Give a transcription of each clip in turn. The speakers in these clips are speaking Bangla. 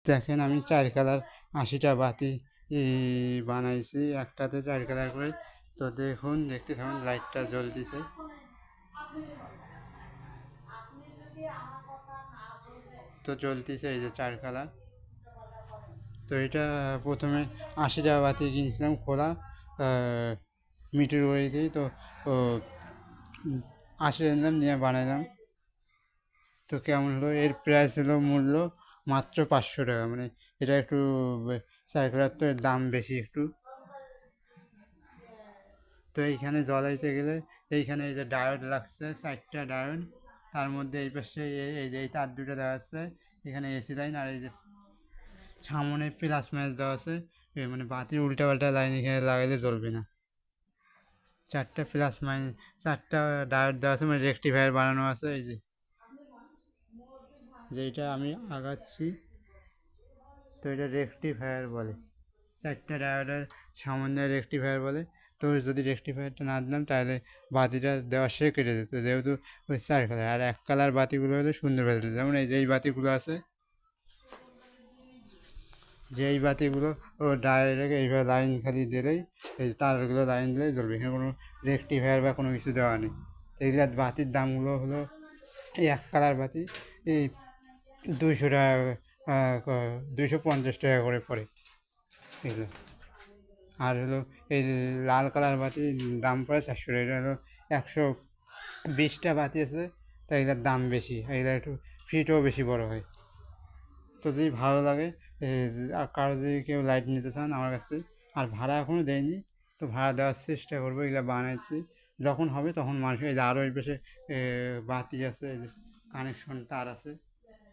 দেখেন আমি 4 কালার 80টা বাতি বানাইছি, একটাতে 4 কালার করে। তো দেখুন, দেখতে থাকুন, লাইটটা জ্বলতেছে। তো জ্বলতেছে, এই যে 4 কালার। তো এটা প্রথমে 80টা বাতি কিনছিলাম খোলা, মিটার ওয়াইজেই। তো ও 80 নিলাম, নিয়ে বানাইলাম। তো কেমন হলো, এর প্রাইস হলো মূল্য মাত্র 500 টাকা। মানে এটা একটু সার্কুলার, তো এর দাম বেশি একটু। তো এইখানে জ্বলাইতে গেলে এইখানে এই যে ডায়োড লাগছে, 4টা ডায়োড। তার মধ্যে এই পাশে এই যে এই তার দুটো দেওয়া আছে, এখানে এসি লাইন। আর এই যে সামনে প্লাস ম্যাচ দেওয়া আছে, মানে বাতির উল্টাপাল্টা লাইন এখানে লাগাইলে জ্বলবে না। 4টা প্লাস মাইনাস, 4টা ডায়োড দেওয়া আছে, মানে রেক্টিফায়ার বানানো আছে। এই যে যেটা আমি আগাচ্ছি, তো এটা রেক্টিফায়ার বলে। 4টা ডায়োডের সামান্য রেক্টিফায়ার বলে। তো যদি রেক্টিফায়ারটা না দিলাম তাহলে বাতিটা দেওয়ার সে কেটে যেত, যেহেতু ওই 4 কালার। আর 1 কালার বাতিগুলো হলে সুন্দর বাতি, যেমন এই যে এই বাতিগুলো আছে, যে এই বাতিগুলো ও ডাইরেক্ট এইভাবে লাইন খালি দিলেই, এই তারগুলো লাইন দিলেই জ্বলবে, এখানে কোনো রেক্টিফায়ার বা কোনো কিছু দেওয়া নেই। তো এইগুলো বাতির দামগুলো হলো, এই 1 কালার বাতি এই 200 টাকা, 250 টাকা করে পড়ে এগুলো। আর হলো এই লাল কালার বাতি দাম পড়ে 400 টাকা। এটা হলো 120টা বাতি আছে, তাই এটার দাম বেশি, এগুলো একটু ফিটও বেশি বড় হয়। তো যদি ভালো লাগে, আর কারো যদি কেউ লাইট নিতে চান আমার কাছে, আর ভাড়া এখনও দেয়নি, তো ভাড়া দেওয়ার চেষ্টা করবো। এগুলো বানাইছি, যখন হবে তখন মানুষ, এই যে আরও এই পাশে বাতি আছে, এই যে কানেকশন তার আছে,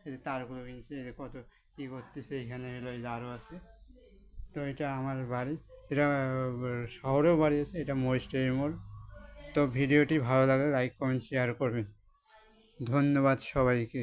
এই যে তারগুলো কিনছে, এই যে কত কী করতেছে, এইখানে হলো এই যে আরও আছে। তো এটা আমার বাড়ি, এটা শহরেও বাড়ি আছে, এটা মরিচটারি মোড়। তো ভিডিওটি ভালো লাগলে লাইক কমেন্ট শেয়ার করবেন। ধন্যবাদ সবাইকে।